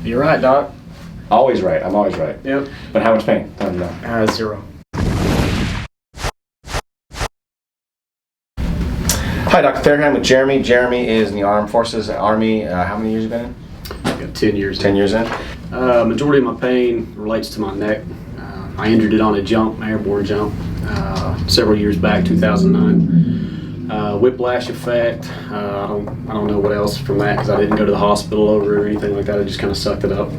You're right, Doc. Always right. I'm always right. Yep. But how much pain? I don't know. 0. Hi, Dr. Thayer. I'm with Jeremy. Jeremy is in the Armed Forces, Army. How many years have you been in? Got 10 years. 10 years in? Majority of my pain relates to my neck. I injured it on a jump, airborne jump, several years back, 2009. Whiplash effect. I don't know what else from that because I didn't go to the hospital over it or anything like that. I just kind of sucked it up.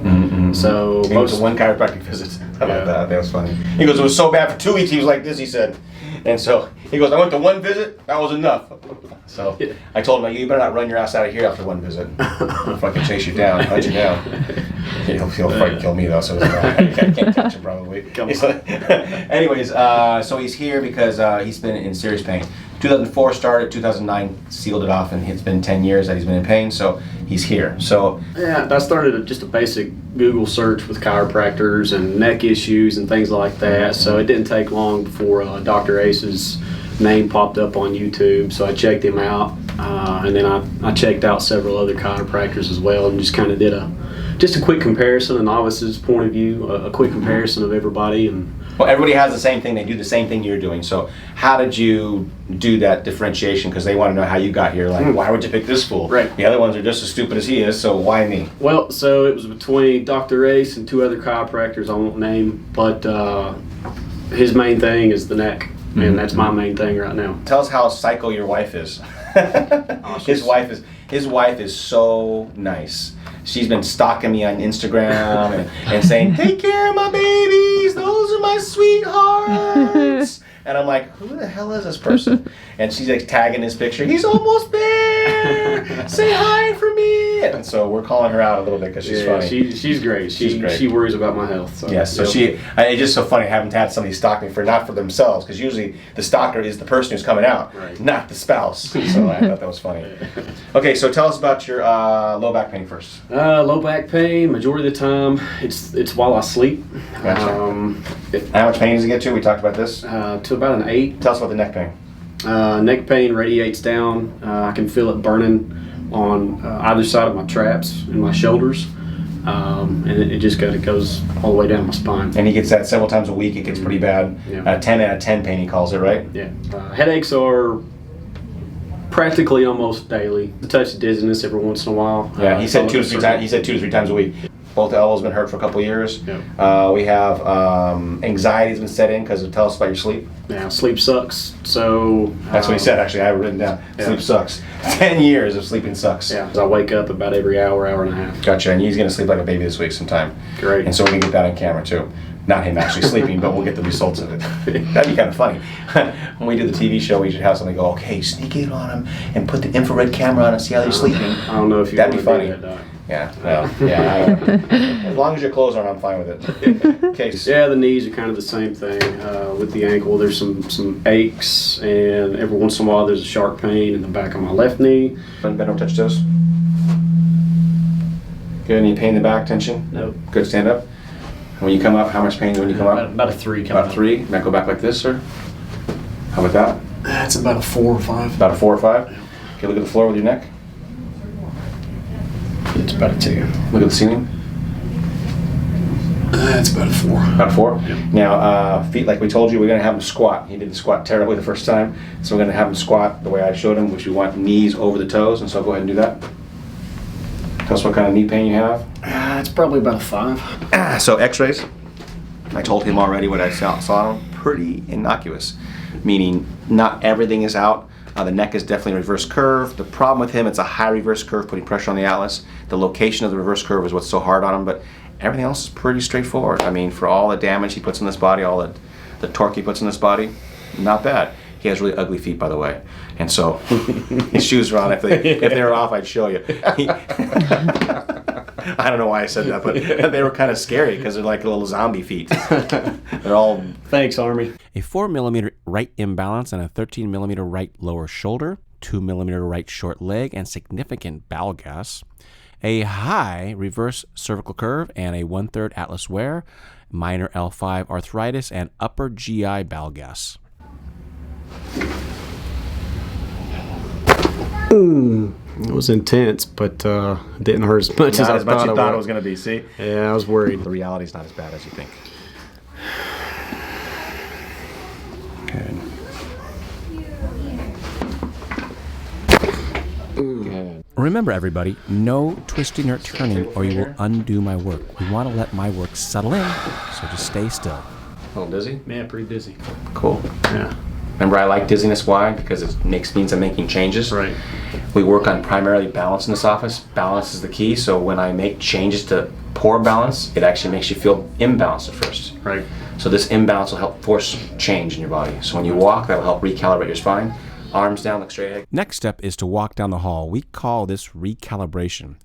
So He went to one chiropractic visit. How about that? That was funny. He goes, it was so bad for 2 weeks. He was like this, he said. And so he goes, I went to one visit. That was enough. So I told him, you better not run your ass out of here after one visit. I'll fucking chase you down, hunt you down. He'll fucking kill me though, so I can't catch him probably. Anyways, so he's here because he's been in serious pain. 2004 started, 2009 sealed it off, and it's been 10 years that he's been in pain, so he's here. So yeah, I started just a basic Google search with chiropractors and neck issues and things like that. So it didn't take long before Dr. Ace's name popped up on YouTube. So I checked him out, and then I checked out several other chiropractors as well, and just kind of did a quick comparison, a novice's point of view, a quick comparison of everybody. And well, everybody has the same thing. They do the same thing you're doing. So how did you do that differentiation? Because they want to know how you got here. Like, why would you pick this fool? Right. The other ones are just as stupid as he is, so why me? Well, so it was between Dr. Ace and 2 other chiropractors I won't name, but his main thing is the neck, and that's my main thing right now. Tell us how psycho your wife is. His wife is so nice. She's been stalking me on Instagram and saying, take care of my babies, those are my sweethearts. And I'm like, who the hell is this person? And she's like tagging his picture, he's almost there, say hi for me. And so we're calling her out a little bit because she's funny. She's great. She's great. She worries about my health. So. Yes, so it's just so funny having had somebody stalk me not for themselves, because usually the stalker is the person who's coming out, not the spouse. So I thought that was funny. Okay, so tell us about your low back pain first. Low back pain, majority of the time, it's while I sleep. Gotcha. How much pain does it get to? We talked about this. To about an 8. Tell us about the neck pain. Neck pain radiates down. I can feel it burning on either side of my traps and my shoulders, and it just kind of goes all the way down my spine. And he gets that several times a week. It gets pretty bad. 10 out of 10 pain, he calls it, right? Yeah. Headaches are practically almost daily. A touch of dizziness every once in a while. Yeah, he said 2 to 3 times. He said 2 to 3 times a week. Both elbows been hurt for a couple of years. We have anxiety's been set in because tell us about your sleep. Yeah, sleep sucks. So that's what he said. Actually, I have it written down. Sleep sucks. 10 years of sleeping sucks. Yeah, I wake up about every hour and a half. Gotcha. And he's gonna sleep like a baby this week sometime. Great. And so we can get that on camera too. Not him actually sleeping, but we'll get the results of it. That'd be kind of funny. When we do the TV show, we should have somebody go, okay, sneak in on him and put the infrared camera on and see how they're sleeping. I don't know if you that'd be funny. Do that, Doc. Yeah, well, yeah. I don't know. As long as your clothes aren't, I'm fine with it. Okay. Yeah, the knees are kind of the same thing. With the ankle, there's some aches, and every once in a while there's a sharp pain in the back of my left knee. Bend over, touch toes. Good. Any pain in the back, tension? Nope. Good. Stand up. When you come up, how much pain when you come up? About a 3. About 3. Might go back like this, sir. How about that? That's about a 4 or 5. About a 4 or 5. Okay, look at the floor with your neck. It's about a 2. Look at the ceiling. It's about a 4. About a 4? Yeah. Now, feet, like we told you, we're going to have him squat. He did the squat terribly the first time, so we're going to have him squat the way I showed him, which we want knees over the toes, and so go ahead and do that. Tell us what kind of knee pain you have. It's probably about a 5. So x-rays, I told him already what I saw on him, pretty innocuous, meaning not everything is out. The neck is definitely a reverse curve. The problem with him, it's a high reverse curve putting pressure on the atlas. The location of the reverse curve is what's so hard on him, but everything else is pretty straightforward. I mean, for all the damage he puts in this body, all the torque he puts in this body, not bad. He has really ugly feet, by the way. And so his shoes are on. If they were off, I'd show you. I don't know why I said that, but they were kind of scary because they're like little zombie feet. They're all... Thanks, Army. A 4mm right imbalance and a 13mm right lower shoulder, 2mm right short leg, and significant bowel gas. A high reverse cervical curve and a 1/3 atlas wear, minor L5 arthritis, and upper GI bowel gas. It was intense, but it didn't hurt as much as I thought it was going to be. See? Yeah, I was worried. The reality's not as bad as you think. Good. Good. Remember, everybody, no twisting or turning or you will undo my work. We want to let my work settle in, so just stay still. A little dizzy? Yeah, pretty dizzy. Cool. Yeah. Remember, I like dizziness. Why? Because it means I'm making changes. Right. We work on primarily balance in this office. Balance is the key. So when I make changes to poor balance, it actually makes you feel imbalanced at first. Right. So this imbalance will help force change in your body. So when you walk, that will help recalibrate your spine. Arms down, look straight ahead. Next step is to walk down the hall. We call this recalibration.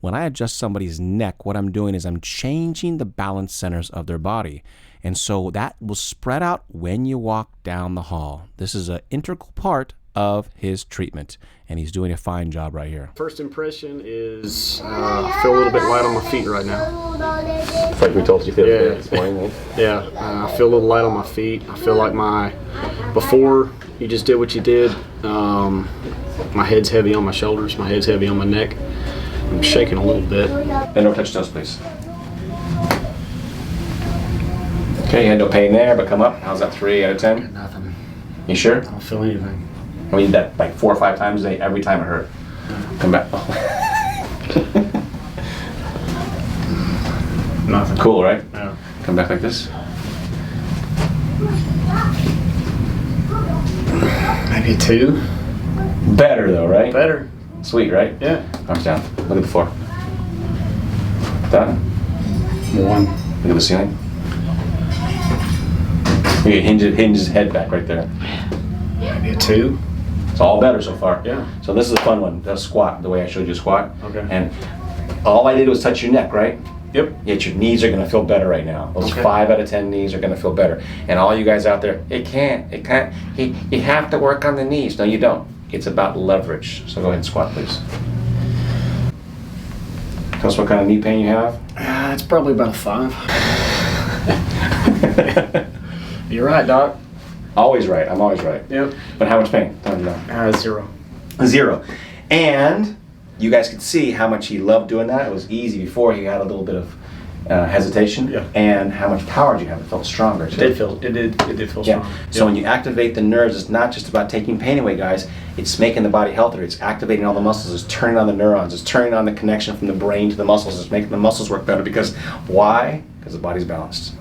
When I adjust somebody's neck, what I'm doing is I'm changing the balance centers of their body. And so that will spread out when you walk down the hall. This is an integral part of his treatment, and he's doing a fine job right here. First impression is I feel a little bit light on my feet right now. It's like we told you this morning, right? Yeah, I feel a little light on my feet. I feel like before you just did what you did, my head's heavy on my shoulders, my head's heavy on my neck. I'm shaking a little bit. And no touch toes, please. Okay, you had no pain there, but come up. How's that, 3 out of 10? Nothing. You sure? I don't feel anything. We did that like 4 or 5 times a day, every time it hurt. Come back. Nothing. Cool, right? Yeah. Come back like this. Maybe 2. Better though, right? Better. Sweet, right? Yeah. Arms down. Look at the floor. Done. 1. Look at the ceiling. You hinge his head back right there. Maybe a 2. It's all better so far. Yeah. So this is a fun one. The squat, the way I showed you squat. Okay. And all I did was touch your neck, right? Yep. Yet your knees are going to feel better right now. Those Okay. 5 out of 10 knees are going to feel better. And all you guys out there, you have to work on the knees. No, you don't. It's about leverage. So go ahead and squat, please. Tell us what kind of knee pain you have. It's probably about a 5. You're right, Doc. Always right. I'm always right. Yep. But how much pain? Tell me now. 0. 0. And you guys could see how much he loved doing that. It was easy before. He had a little bit of hesitation. Yeah. And how much power did you have? It felt stronger too. It did feel Yeah. strong. So when you activate the nerves, it's not just about taking pain away, guys. It's making the body healthier. It's activating all the muscles. It's turning on the neurons. It's turning on the connection from the brain to the muscles. It's making the muscles work better. Because why? Because the body's balanced.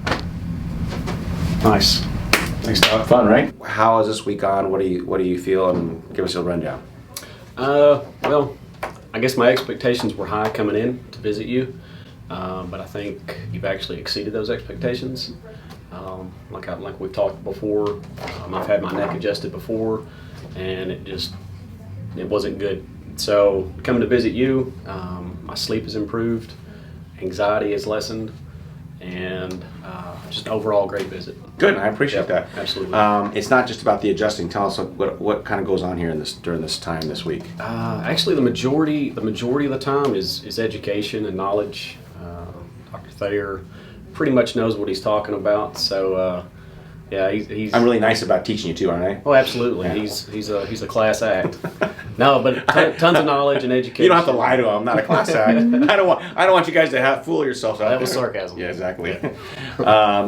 Nice. Thanks, Doc. Fun, right? How is this week on? What do you feel? And give us a rundown. Well, I guess my expectations were high coming in to visit you, but I think you've actually exceeded those expectations. Like we've talked before, I've had my neck adjusted before, and it wasn't good. So coming to visit you, my sleep has improved, anxiety has lessened, and just overall great visit. Good, I appreciate that. Absolutely. It's not just about the adjusting. Tell us what kind of goes on here during this time this week. Actually, the majority of the time is education and knowledge. Dr. Thayer pretty much knows what he's talking about. So, yeah, he's. I'm really nice about teaching you too, aren't I? Oh, absolutely. Yeah. He's a class act. No, but tons of knowledge and education. You don't have to lie to him. I'm not a class act. I don't want you guys to fool yourselves out That was there. sarcasm. Yeah, exactly.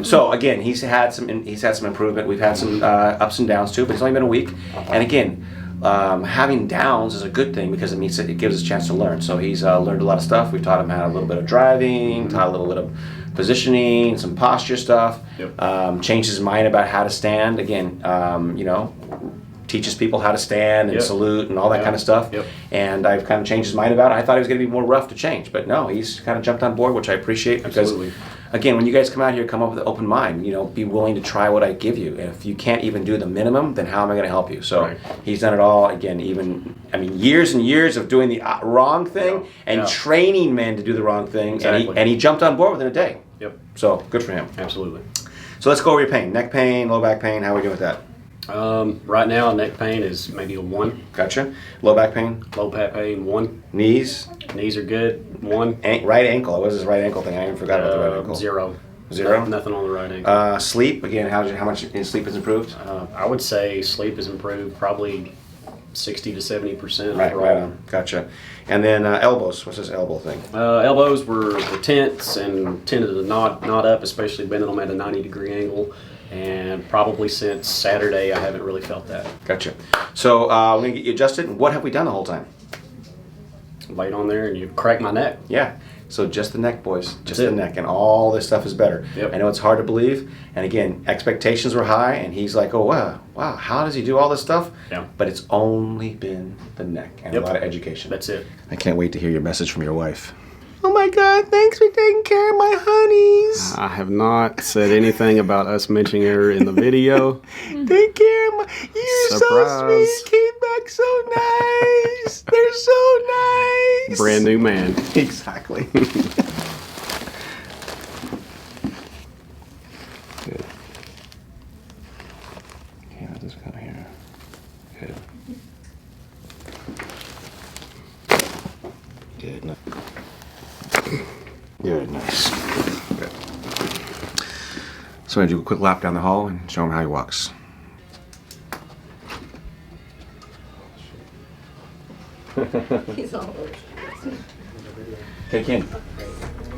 So again, he's had some improvement. We've had some ups and downs too, but it's only been a week. And again, having downs is a good thing because it means it gives us a chance to learn. So he's learned a lot of stuff. We've taught him how a little bit of driving, taught a little bit of positioning, some posture stuff. Yep. Changed his mind about how to stand. Again, teaches people how to stand and Yep. salute and all that kind of stuff. Yep. And I've kind of changed his mind about it. I thought he was going to be more rough to change, but no, he's kind of jumped on board, which I appreciate because, Absolutely. again, when you guys come out here, come up with an open mind. Be willing to try what I give you. And if you can't even do the minimum, then how am I going to help you? So Right. he's done it all. Again, years and years of doing the wrong thing and Yeah. training men to do the wrong thing. Exactly. And he jumped on board within a day. Yep. So good for him. Absolutely. So let's go over your pain. Neck pain, low back pain. How are we doing with that? Right now, neck pain is maybe a 1. Gotcha. Low back pain. Low back pain 1. Knees. Knees are good 1. Right ankle. What was his right ankle thing? I even forgot about the right ankle. 0. 0? Nothing on the right ankle. Sleep. Again, how much his sleep has improved? I would say sleep has improved probably 60 to 70% Right, overall. right on. Gotcha. And then elbows. What's this elbow thing? Elbows were tense and tended to knot up, especially bending them at a 90-degree angle. And probably since Saturday, I haven't really felt that. Gotcha. So we're going to get you adjusted. And what have we done the whole time? Laid on there and you cracked my neck. Yeah. So just the neck, boys. Just the neck. And all this stuff is better. Yep. I know it's hard to believe. And again, expectations were high. And he's like, oh, wow, how does he do all this stuff? Yeah. But it's only been the neck and a lot of education. That's it. I can't wait to hear your message from your wife. Oh my God, thanks for taking care of my honeys. I have not said anything about us mentioning her in the video. Take care of my... You're Surprise. so sweet. Came back so nice. They're so nice. Brand new man. Exactly. Good. Okay, I'll just come here. Good. Good. Good, nice. Good. So I'm going to do a quick lap down the hall and show him how he walks. He's all over. Take in.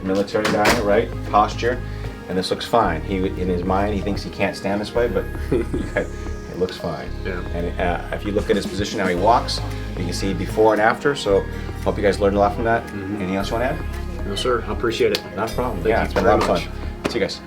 Military guy, right? Posture. And this looks fine. He, in his mind, he thinks he can't stand this way, but it looks fine. Yeah. And if you look at his position, how he walks, you can see before and after. So hope you guys learned a lot from that. Anything else you want to add? No, sir. I appreciate it. Not a problem. Thank you It's been a very lot of much. fun. See you guys.